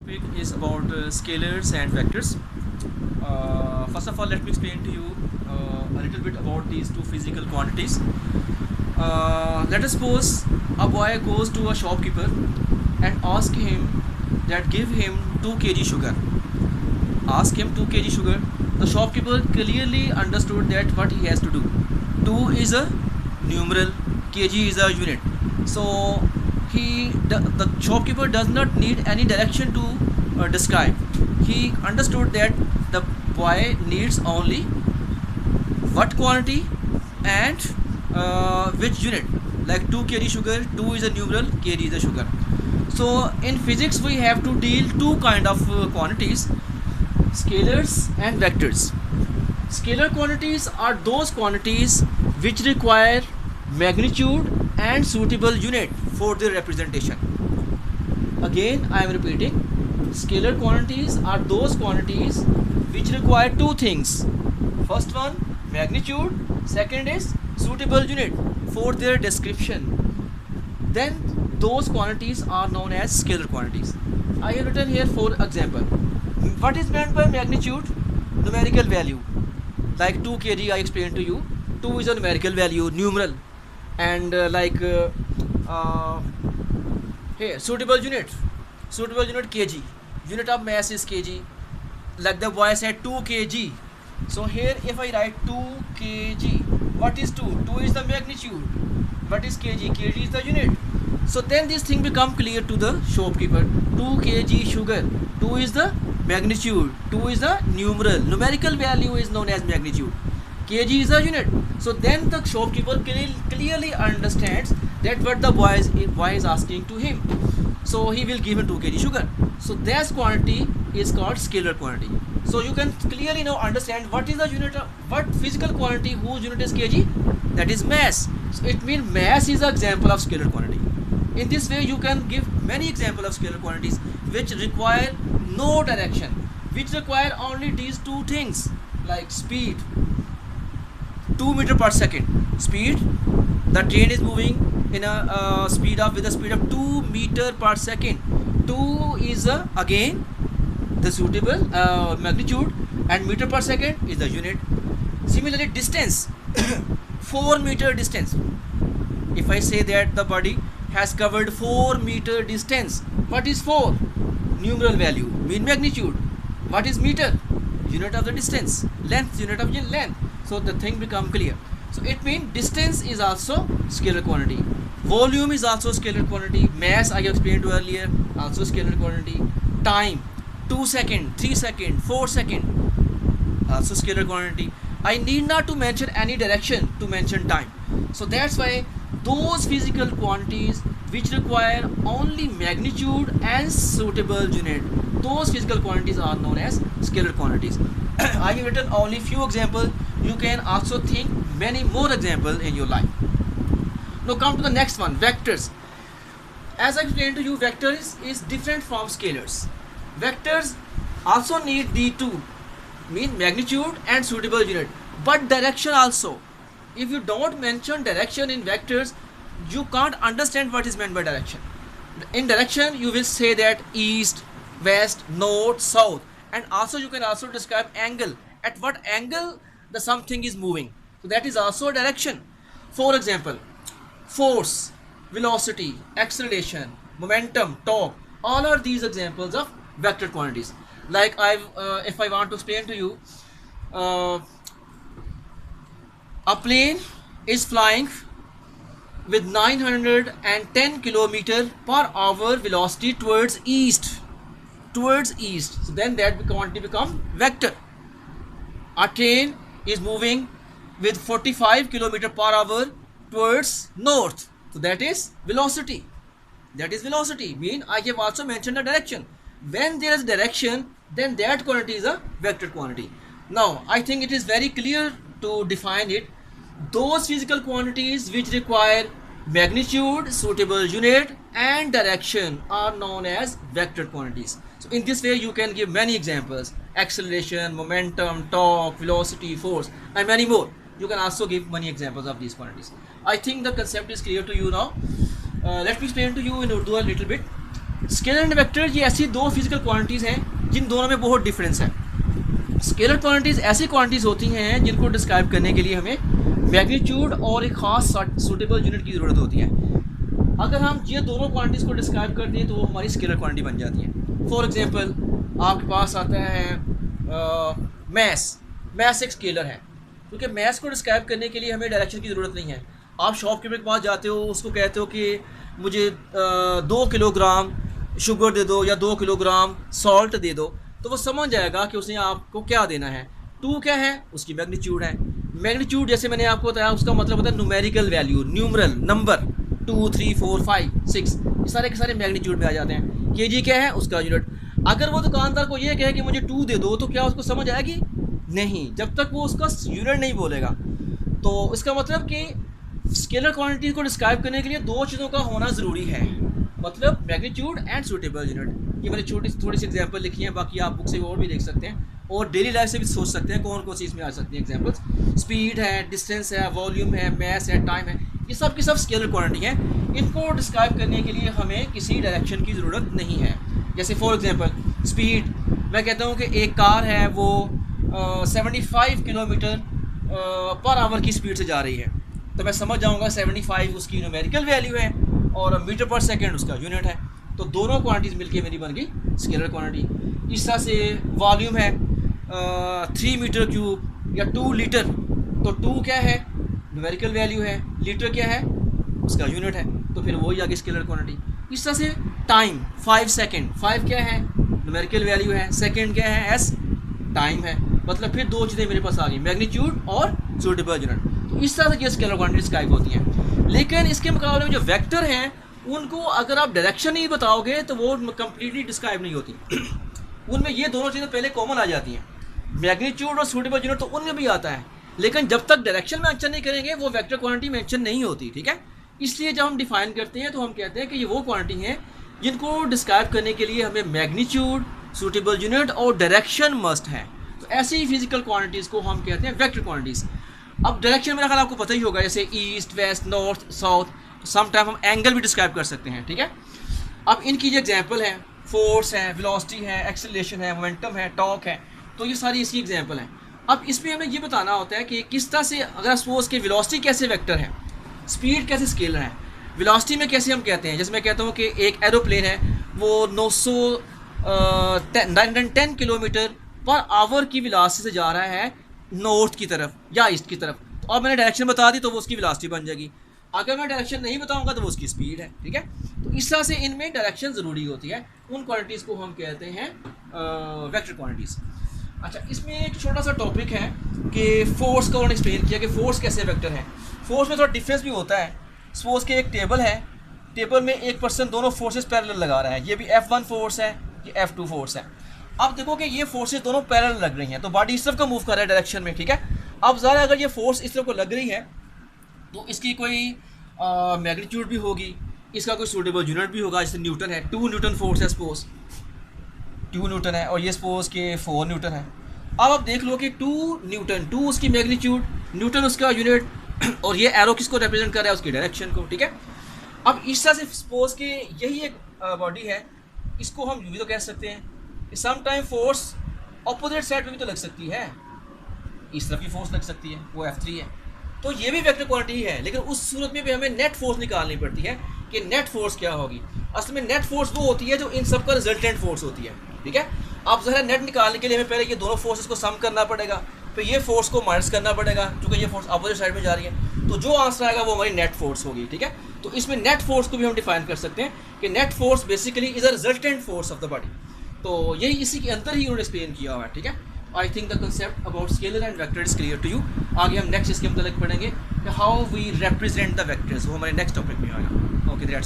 Topic is about scalars and vectors. First of all, let me explain to you a little bit about these two physical quantities. Let us suppose a boy goes to a shopkeeper and ask him that give him 2 kg sugar. Ask him 2 kg sugar. The shopkeeper clearly understood that what he has to do. 2 is a numeral, kg is a unit. So the shopkeeper does not need any direction to describe. He understood that the boy needs only what quantity and which unit. Like 2 kg sugar, 2 is a numeral, kg is a sugar. So in physics we have to deal two kind of quantities, scalars and vectors. Scalar quantities are those quantities which require magnitude and suitable unit for their representation. Again, I am repeating, scalar quantities are those quantities which require two things. First one, magnitude. Second is suitable unit for their description. Then those quantities are known as scalar quantities. I have written here for example. What is meant by magnitude? Numerical value. Like 2 kg I explained to you. 2 is a numerical value, numeral. And here suitable unit kg, unit of mass is kg. Like the boy said 2 kg. So here if I write 2 kg, what is 2? 2 is the magnitude. What is kg? Kg is the unit. So then this thing become clear to the shopkeeper. 2 kg sugar. 2 is the magnitude. 2 is the numeral. Numerical value is known as magnitude. Kg is a unit. So then the shopkeeper clearly understands that what the boy is asking to him. So he will give him 2 kg sugar. So that quantity is called scalar quantity. So you can clearly now understand what is the unit of what physical quantity whose unit is kg, that is mass. So it means mass is an example of scalar quantity. In this way you can give many examples of scalar quantities which require no direction, which require only these two things, like speed, 2 meter per second. Speed, the train is moving in a speed of with a speed of 2 meter per second. 2 is again the suitable magnitude, and meter per second is the unit. Similarly, distance, 4 meter distance. If I say that the body has covered 4 meter distance, what is 4? Numeral value, mean magnitude. What is meter? Unit of the distance. Length, unit of length. So the thing become clear. So it means distance is also scalar quantity. Volume is also scalar quantity. Mass I explained earlier, also scalar quantity. Time, 2 seconds, 3 seconds, 4 seconds, also scalar quantity. I need not to mention any direction to mention time. So that's why those physical quantities which require only magnitude and suitable unit, those physical quantities are known as scalar quantities. I have written only few examples. You can also think many more examples in your life. Now come to the next one, vectors. As I explained to you, vectors is different from scalars. Vectors also need the two, mean magnitude and suitable unit, but direction also. If you don't mention direction in vectors, you can't understand what is meant by direction. In direction you will say that east, west, north, south, and also you can also describe angle, at what angle the something is moving. So that is also a direction. For example, force, velocity, acceleration, momentum, torque, all are these examples of vector quantities. Like if I want to explain to you, a plane is flying with 910 km per hour velocity towards east. So then that quantity become vector. A train is moving with 45 km per hour towards north. So that is velocity. Mean I have also mentioned the direction. When there is direction, then that quantity is a vector quantity. Now I think it is very clear to define it. Those physical quantities which require magnitude, suitable unit and direction are known as vector quantities. So in this way you can give many examples: acceleration, momentum, torque, velocity, force, and many more. You can also give many examples of these quantities. I think the concept is clear to you now. Let me explain to you in Urdu a little bit. Scalar and vector ये ऐसी दो physical quantities हैं जिन दोनों में बहुत difference है। Scalar quantities ऐसी quantities होती हैं जिनको डिस्क्राइब करने के लिए हमें मैग्नीट्यूड और एक ख़ास सूटेबल यूनिट की ज़रूरत होती है। अगर हम ये दोनों क्वांटिटीज़ को डिस्क्राइब करते हैं तो वो हमारी स्केलर क्वांटिटी बन जाती है। फॉर एग्जांपल आपके पास आता है मैस एक स्केलर है, क्योंकि मैस को डिस्क्राइब करने के लिए हमें डायरेक्शन की ज़रूरत नहीं है। आप शॉपकीपर के पास जाते हो, उसको कहते हो कि मुझे 2 किलोग्राम शुगर दे दो या 2 किलोग्राम सॉल्ट दे दो, तो वो समझ जाएगा कि उसने आपको क्या देना है। 2 क्या है, उसकी मैग्नीट्यूड है। मैग्नीट्यूड जैसे मैंने आपको बताया उसका मतलब होता है न्यूमेरिकल वैल्यू, न्यूमरल नंबर 2 3 4 5 6, ये सारे के सारे मैग्नीट्यूड में आ जाते हैं। केजी क्या है, उसका यूनिट। अगर वो दुकानदार को ये कहे कि मुझे 2 दे दो, तो क्या उसको समझ आएगी? नहीं, जब तक वो उसका यूनिट नहीं बोलेगा। तो इसका मतलब कि स्केलर क्वांटिटी को डिस्क्राइब करने के लिए दो चीज़ों का होना ज़रूरी है, मतलब मैग्नीट्यूड एंड सूटेबल यूनिट। ये मैंने थोड़ी सी एग्जांपल लिखी है, बाकी आप बुक से और भी देख सकते हैं और डेली लाइफ से भी सोच सकते हैं कौन कौन सी इसमें आ सकती है एग्जांपल्स। स्पीड है, डिस्टेंस है, वॉल्यूम है, मैस है, टाइम है, ये सब की सब स्केलर क्वांटिटी हैं। इनको डिस्क्राइब करने के लिए हमें किसी डायरेक्शन की ज़रूरत नहीं है। जैसे फॉर एग्जांपल स्पीड, मैं कहता हूँ कि एक कार है वो 75 किलोमीटर पर आवर की स्पीड से जा रही है, तो मैं समझ जाऊँगा 75 उसकी न्यूमेरिकल वैल्यू है और मीटर पर सेकेंड उसका यूनिट है। तो दोनों क्वांटिटीज़ मिलके मेरी बन गई स्केलर क्वांटिटी। इस तरह से वॉल्यूम है 3 मीटर क्यूब या 2 लीटर, तो 2 क्या है, न्यूमेरिकल वैल्यू है, लीटर क्या है, उसका यूनिट है, तो फिर वही आ गई स्केलर क्वांटिटी। इस तरह से टाइम 5 सेकेंड, 5 क्या है, न्यूमेरिकल वैल्यू है, सेकेंड क्या है, एस टाइम है, मतलब फिर दो चीज़ें मेरे पास आ गई, मैग्नीट्यूड और सूटेबल यूनिट। तो इस तरह से ये स्केलर क्वांटिटी डिस्क्राइब होती हैं। लेकिन इसके मुकाबले में जो वेक्टर हैं उनको अगर आप डायरेक्शन नहीं बताओगे तो वो कम्प्लीटली डिस्क्राइब नहीं होती। उनमें ये दोनों चीज़ें पहले कॉमन आ जाती हैं, मैग्नीट्यूड और सूटेबल यूनिट तो उनमें भी आता है, लेकिन जब तक डायरेक्शन मेंशन नहीं करेंगे वो वेक्टर क्वांटिटी मेंशन नहीं होती। ठीक है, इसलिए जब हम डिफाइन करते हैं तो हम कहते हैं कि ये वो क्वांटिटी हैं जिनको डिस्क्राइब करने के लिए हमें मैग्नीट्यूड, सूटेबल यूनिट और डायरेक्शन मस्ट है। तो ऐसी फिजिकल क्वांटिटीज़ को हम कहते हैं वेक्टर क्वांटिटीज़। अब डायरेक्शन मेरा ख्याल आपको पता ही होगा, जैसे east, west, north, south, sometime हम एंगल भी डिस्क्राइब कर सकते हैं। ठीक है, अब इनकी जो एग्जांपल है, फोर्स है, वेलोसिटी है, एक्सेलरेशन है, मोमेंटम है, टॉर्क है, तो ये सारी इसकी एग्जांपल हैं। अब इसमें हमें ये बताना होता है कि किस तरह से, अगर सपोज के वेलोसिटी कैसे वेक्टर है, स्पीड कैसे स्केलर है, वेलोसिटी में कैसे हम कहते हैं, जैसे मैं कहता हूँ कि एक एरोप्लेन है वो 910 किलोमीटर पर आवर की वेलोसिटी से जा रहा है नॉर्थ की तरफ या ईस्ट की तरफ, तो अब मैंने डायरेक्शन बता दी तो वो उसकी वेलोसिटी बन जाएगी। अगर मैं डायरेक्शन नहीं बताऊंगा तो वो उसकी स्पीड है। ठीक है, तो इस तरह से इनमें डायरेक्शन ज़रूरी होती है। उन क्वांटिटीज़ को हम कहते हैं वेक्टर क्वांटिटीज़। अच्छा, इसमें एक छोटा सा टॉपिक है कि फोर्स का उन्होंने एक्सप्लेन किया कि फोर्स कैसे वेक्टर है। फोर्स में थोड़ा डिफरेंस भी होता है। सपोज के एक टेबल है, टेबल में एक पर्सन दोनों फोर्सेस पैरेलल लगा रहा है, ये भी F1 फोर्स है, ये F2 फोर्स है। अब देखो कि ये फोर्सेस दोनों पैरेलल लग रही हैं, तो बॉडी इस तरफ का मूव कर रहा है डायरेक्शन में। ठीक है, अब ज़रा अगर ये फोर्स इस तरफ को लग रही है तो इसकी कोई मैग्नीट्यूड भी होगी, इसका कोई सूटेबल यूनिट भी होगा, जैसे न्यूटन है, 2 न्यूटन फोर्स है, सपोज 2 न्यूटन है, और ये सपोज के 4 न्यूटन है। अब आप देख लो कि 2 न्यूटन, 2 उसकी मैग्नीट्यूड, न्यूटन उसका यूनिट, और ये एरो किसको रिप्रेजेंट कर रहा है, उसकी डायरेक्शन को। ठीक है, अब इस तरह से सपोज के यही एक बॉडी है, इसको हम यूँ भी तो कह सकते हैं, sometime force opposite side में भी तो लग सकती है, इस तरफ की फोर्स लग सकती है, वो F3 है, तो ये भी वेक्टर क्वांटिटी है। लेकिन उस सूरत में भी हमें नेट फोर्स निकालनी पड़ती है कि नेट फोर्स क्या होगी। असल में नेट फोर्स वो होती है जो इन सब का रिजल्टेंट फोर्स होती है। ठीक है, अब ज़रा नेट निकालने के लिए हमें पहले ये दोनों फोर्सेस को सम करना पड़ेगा, फिर ये फोर्स को माइनस करना पड़ेगा क्योंकि ये फोर्स अपोजिट साइड में जा रही है, तो जो आंसर आएगा वो हमारी नेट फोर्स होगी। ठीक है, तो इसमें नेट फोर्स को भी हम डिफाइन कर सकते हैं कि net force basically is a resultant force of the body. तो यही इसी के अंदर ही उन्होंने एक्सप्लेन किया हुआ है। ठीक है, I think the concept about scalar and vector is clear to you. आगे हम नेक्स्ट इसके मतलब पढ़ेंगे कि how we represent the vectors, वो हमारे नेक्स्ट टॉपिक में आएगा। Okay, that's